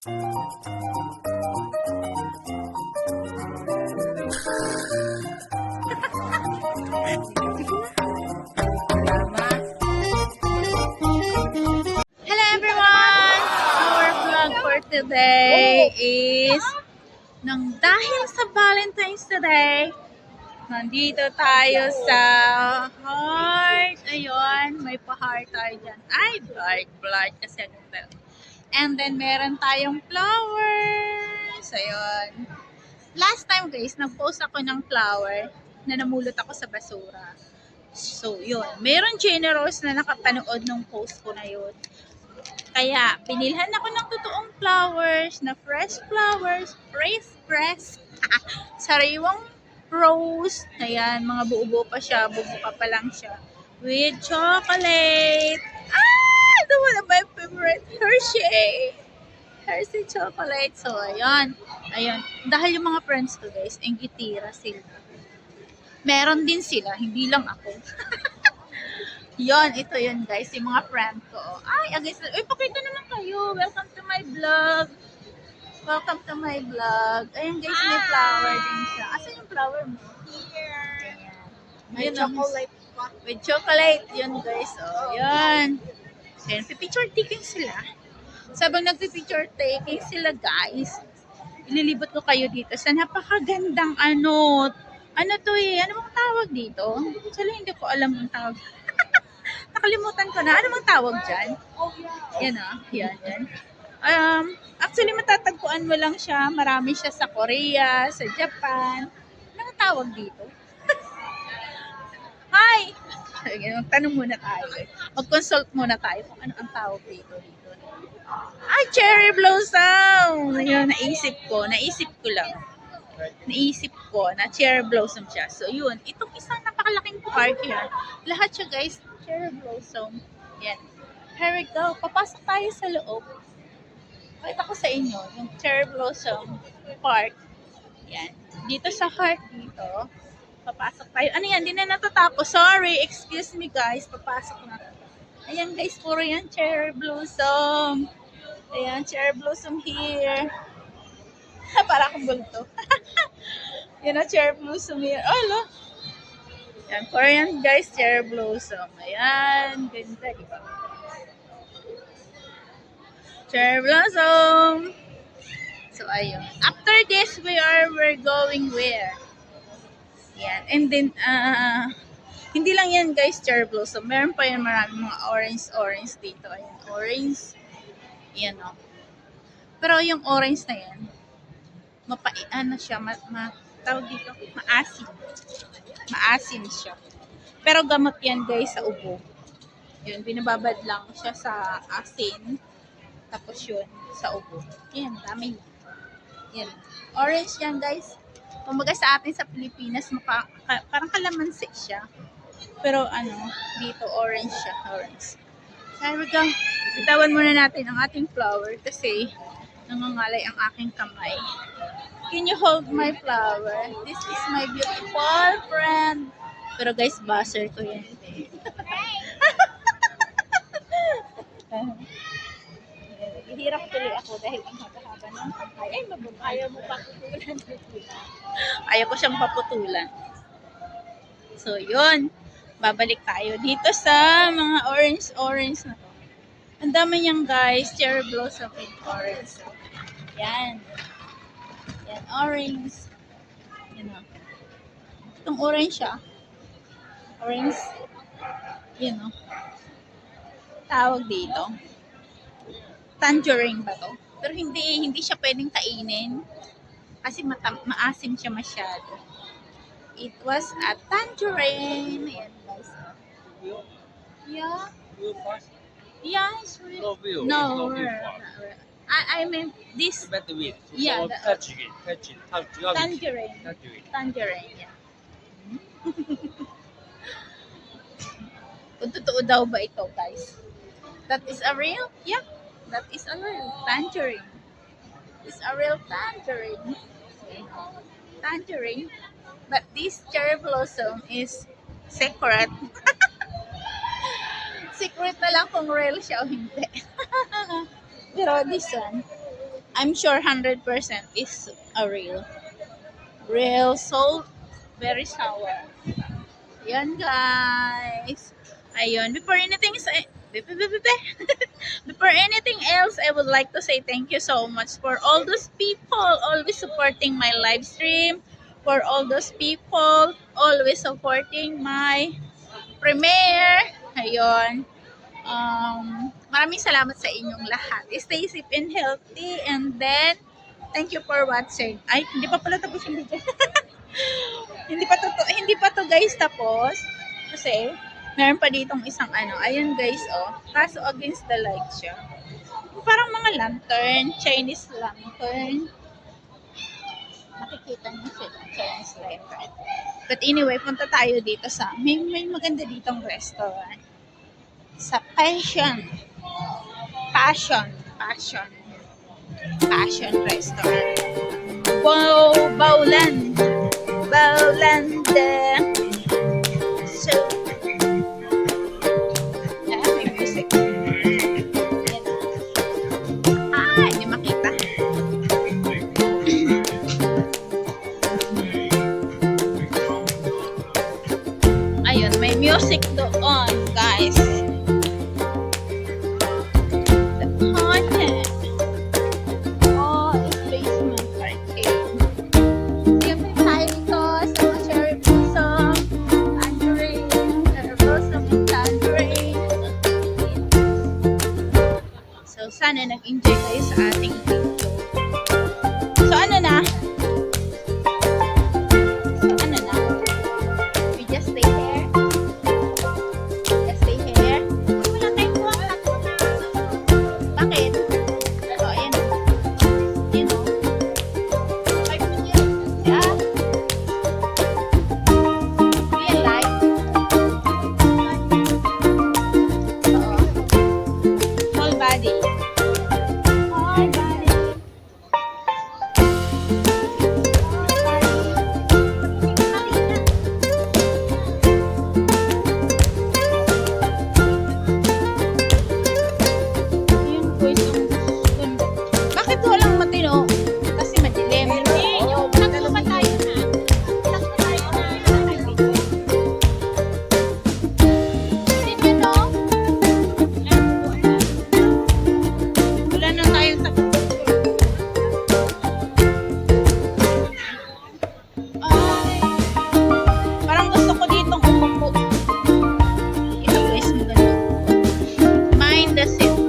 Hello everyone! Our vlog for today is dahil sa Valentine's Day, nandito tayo sa heart. Ayun, may pa-heart tayo dyan. Ay, blood kasi agad. And then meron tayong flowers. Ayun. Last time guys, nag-post ako ng flower na namulot ako sa basura. So, yun. Meron generous na nakapanood ng post ko na yun. Kaya, pinilhan ako ng totoong flowers, na fresh flowers, fresh, sariwang rose. Ayan, mga buo-buo pa siya, bubuka pa lang siya. With chocolate. Ito na my favorite, Hershey. Hershey chocolate. So, ayan. Ayan. Dahil yung mga friends ko guys, engitira sila. Meron din sila, hindi lang ako. Yon, ito yun guys, yung mga friend ko. Ay, guys, pakita naman kayo. Welcome to my vlog. Welcome to my vlog. Ayan guys, may flower din siya. Asan yung flower mo? Here. Ayan. Chocolate. With chocolate. Yun guys. Oh, yan. Ayan, picture taking sila. Sabang nagpipicture taking sila guys, ililibot ko kayo dito sa napakagandang ano to eh. Ano bang tawag dito? Actually, hindi ko alam ang tawag. Nakalimutan ko na. Ano bang tawag dyan? Yan yan. Actually, matatagpuan mo lang siya. Marami siya sa Korea, sa Japan. Ano tawag dito? Hi! Magtanong muna tayo. Mag-consult muna tayo kung ano ang tawag dito. Ay, cherry blossom! Ayun, naisip ko lang. Naisip ko na cherry blossom siya. So, yun. Itong isang napakalaking park yan. Lahat siya, guys, cherry blossom. Yan. Here we go. Papasok tayo sa loob. Pakita ko sa inyo yung cherry blossom park. Yan. Dito sa heart dito. Papasok tayo. Ano yan? Hindi na natatapos. Sorry. Excuse me, guys. Papasok na. Ayan, guys. Puro yan cherry blossom. Ayan, cherry blossom here. Para akong bulto. Yan na, cherry blossom here. Oh, look. Yan, Korean guys, cherry blossom. Ayan, ganda, diba? Cherry blossom. So, ayun. After this, we're going where? Yan. And then, hindi lang yan guys, cherry blossom. Meron pa yan maraming mga orange dito. Ayan, orange. Yan, o. Pero yung orange na yan, siya, tawag dito, maasim siya. Pero gamot yan guys sa ubo. Yun, binababad lang siya sa asin. Tapos yun, sa ubo. Yan, dami. Yan. Orange yan guys. Kumbaga sa atin sa Pilipinas, parang kalamansi siya. Pero dito orange siya. Orange. So, here we go. Bitawan muna natin ang ating flower kasi nangangalay ang aking kamay. Can you hold my flower? This is my beautiful friend. Pero guys, buzzer ko yan. Hirap tuloy ako dahil ang haba-haba ng kamay. Ay, ayaw mo paputulan. Ayaw ko siyang paputulan. So, yun. Babalik tayo dito sa mga orange na to. Ang dami niyang guys, cherry blossom with orange. Yan. Yan, orange. Yan o. Itong orange siya. Orange. Yan o. Tawag dito. Tangerine ba to? Pero hindi siya pwedeng kainin. Kasi maasim siya masyado. It was a tangerine. Ayan guys. Yeah. Yeah, it's real. No, I mean this. Yeah, tangerine. Yeah. Kung totoo daw ba ito, guys? That is a real? Yeah, that is a real tangerine. It's a real tangerine. Tangerine. But this cherry blossom is secret. Secret na lang kung real siya o hindi. Pero this one, I'm sure 100% is a real salt, very sour. Yan guys. Ayun, before anything else, I would like to say thank you so much for all those people always supporting my live stream, for all those people always supporting my premiere. Ayun. Maraming salamat sa inyong lahat. Stay safe and healthy, and then thank you for watching. Ay, hindi pa pala tapos yung video. Hindi pa to guys tapos kasi meron pa ditong isang ano. Ayun guys, oh. Kaso against the light siya. Parang mga lantern, Chinese lantern. Makikita niyo sila, Chinese lantern. But anyway, punta tayo dito sa may maganda ditong restaurant. Sa Passion restaurant. Wow, Bauland. So, may music. Hindi makita. Ayun, may music doon, guys. Sana nag-enjoy kayo sa ating video. So, ano na? We just stay here. Wala tayong buwan. Bakit? So, ayan. Ayan o. 5 minutes. Yeah. Real life. Oo. Whole body. Bakit walang matino? Kasi madilim. Yung takbo pa tayo na. Did you know? Wala na tayong takbo. Parang gusto ko ditong umupo. Ito guys, maganda. Mind the seat.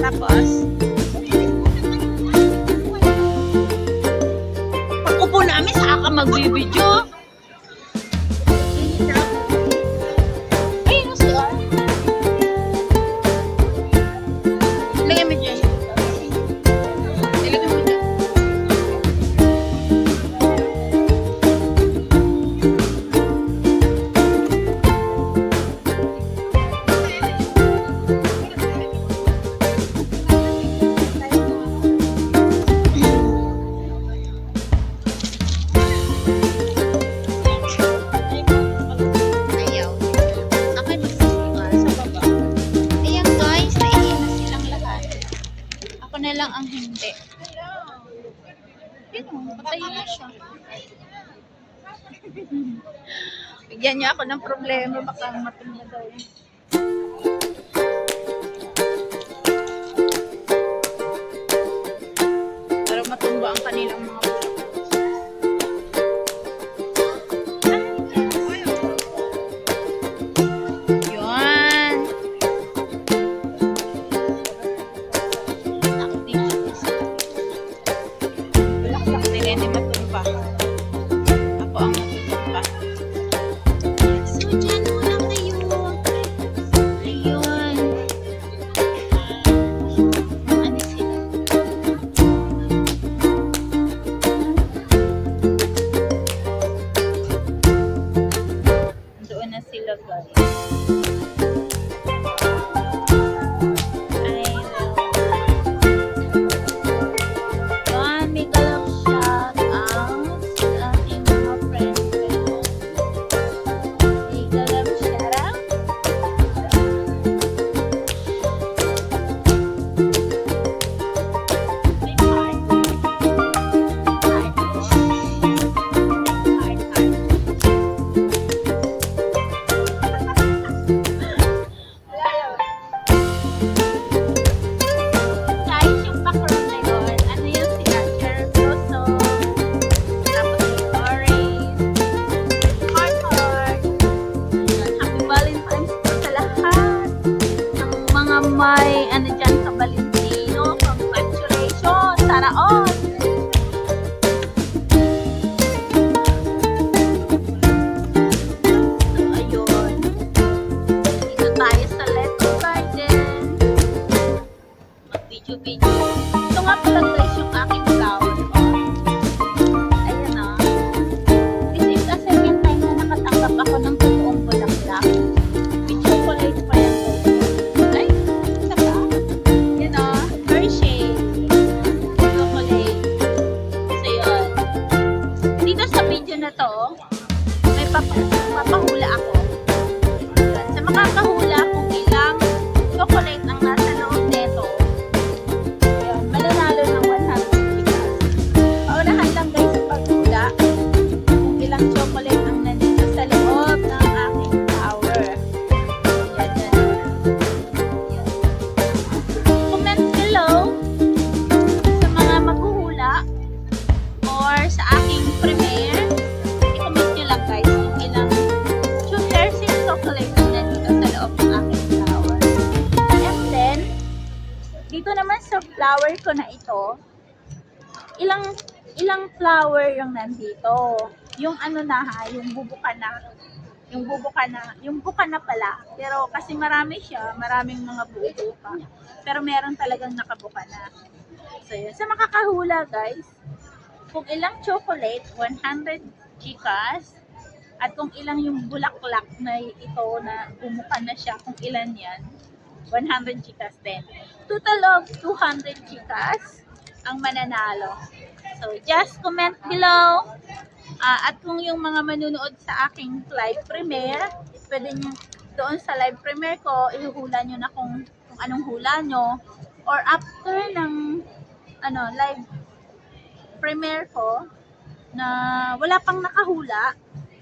Tapos, pag upo namin, saka ka magbibidyo. Ayun o siya. Lagyan mo dyan. Ilagyan mo dyan. Ayaw. Akin magsisimula sa baba. Ayan guys, naiinis na silang lahat. Ako na lang ang hindi. Yun o, patay na siya. Bigyan niyo ako ng problema, baka matumba daw yun. Para matumba ang kanilang mga yun. Bulaklak nila, hindi matumba. Ako ang matumba. So, dyan muna kayo. may ano dyan sa Valentino. Congratulations! Sana all! So, ayun. Dito tayo sa Little Garden. Mag-video-video. Ito nga pala guys yung aking flower. Ayan o. This is the second time na nakatanggap ako ng totoong bulaklak. May chocolate pa yan. Ay, isa pa. Yan o. Hershey. Chocolate. So yun. Dito sa video na to, may papahula ako. Sa makakahula kung ilang chocolate ang nasa loob nito, ayun, mananalo ng 100 pesos. Paunahan lang guys sa paghula kung ilang chocolate ang nandito sa loob ng aking flower. Yan, yan. Yan. Comment below sa mga maghuhula or sa aking premiere. I-comment nyo lang guys kung ilang Hershey chocolate ang nandito sa loob ng aking flower. And then, dito naman sa flower ko na ito, ilang flower yung nandito. Yung ano na ha, yung bubuka na. Yung buka na pala. Pero kasi marami siya, maraming mga buo pa. Pero meron talagang nakabuka na. So yun. Sa makakahula guys, kung ilang chocolate, 100 Gcash. At kung ilang yung bulaklak na ito na bumuka na siya, kung ilan yan, 100 Gcash din. Total of 200 Gcash ang mananalo. So, just comment below. At kung yung mga manunood sa aking live premiere, pwede nyo doon sa live premiere ko, ihuhula nyo na kung anong hula nyo. Or after ng live premiere ko, na wala pang nakahula,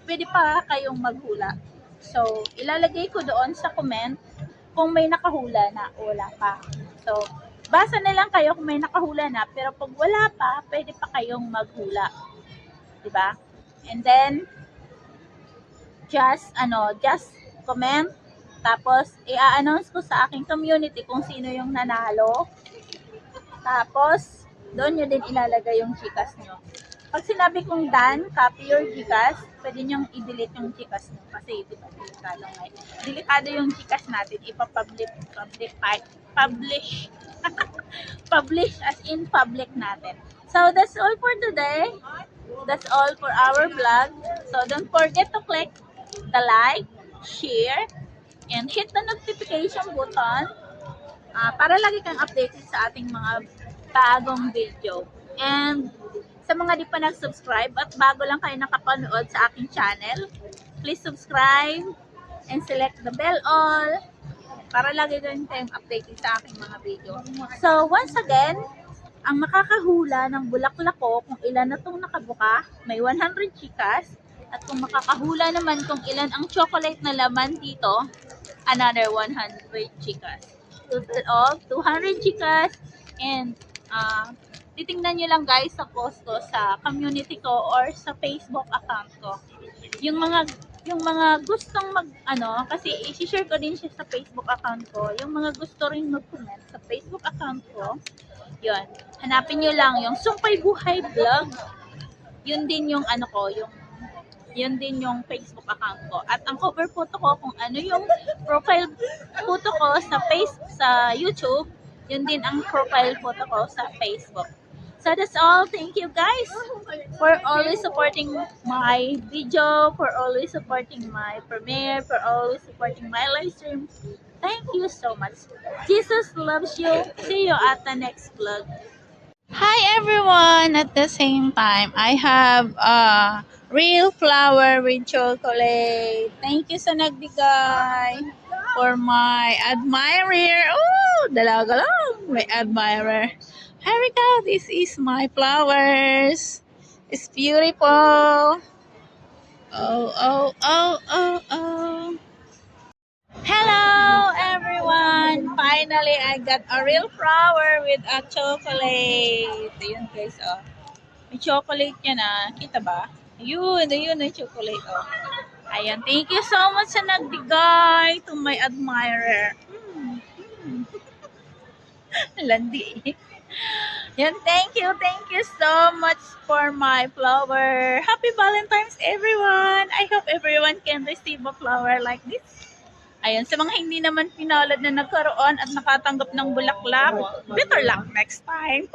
pwede pa kayong maghula. So, ilalagay ko doon sa comment kung may nakahula na o wala pa. So, basa na lang kayo kung may nakahula na, pero pag wala pa, pwede pa kayong maghula. Diba? And then, just comment, tapos i-announce ko sa aking community kung sino yung nanalo. Tapos, doon nyo din ilalagay yung Gcash nyo. Pag sinabi kong done, copy your Gcash, pwede nyong i-delete yung Gcash nyo. Kasi, di ba, delikado yung Gcash natin. Publish as in public natin. So, that's all for today. That's all for our vlog. So, don't forget to click the like, share, and hit the notification button para lagi kang updated sa ating mga bagong video. And sa mga di pa nag-subscribe at bago lang kayo nakapanood sa aking channel, please subscribe and select the bell all para lagi din kayong updated sa aking mga video. So, once again, ang makakahula ng bulaklak ko kung ilan na itong nakabuka, may 100 Gcash. At kung makakahula naman kung ilan ang chocolate na laman dito, another 100 Gcash. Total of 200 Gcash. And titingnan nyo lang guys sa post ko sa community ko or sa Facebook account ko. Yung mga gustong kasi i-share ko din siya sa Facebook account ko. Yung mga gusto rin mag-comment sa Facebook account ko, yun. Hanapin nyo lang yung Sumpay Buhay Vlog. Yun din yung yun din yung Facebook account ko. At ang cover photo ko, kung ano yung profile photo ko sa YouTube, yun din ang profile photo ko sa Facebook. So that's all. Thank you guys for always supporting my video, for always supporting my premiere, for always supporting my live stream. Thank you so much. Jesus loves you. See you at the next vlog. Hi everyone! At the same time, I have a real flower with chocolate. Thank you sa nagbigay for my admirer. Oh, dalaga lang. May admirer. Here we go. This is my flowers. It's beautiful. Oh, oh, oh, oh, oh. Hello everyone! Finally, I got a real flower with a chocolate. Ayun guys, oh. May chocolate yan Kita ba? Ayun yung chocolate, oh. Ayan, thank you so much sa nagbigay to my admirer. Landi. Yan, thank you so much for my flower. Happy Valentine's, everyone! I hope everyone can receive a flower like this. Ayan, sa mga hindi naman pinalad na nagkaroon at nakatanggap ng bulaklak, better luck next time.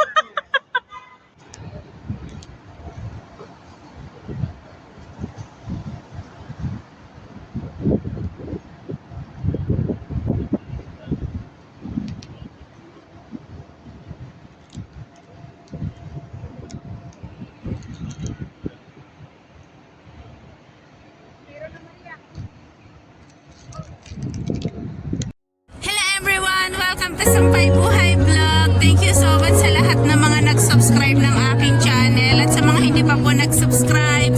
Hello everyone! Welcome to Sampay Buhay Vlog. Thank you so much sa lahat ng mga nag-subscribe ng aking channel. At sa mga hindi pa po nag-subscribe,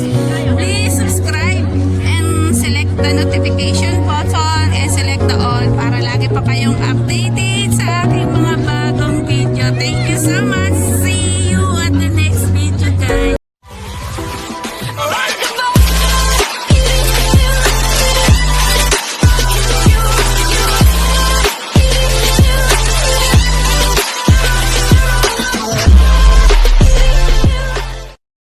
please subscribe and select the notification po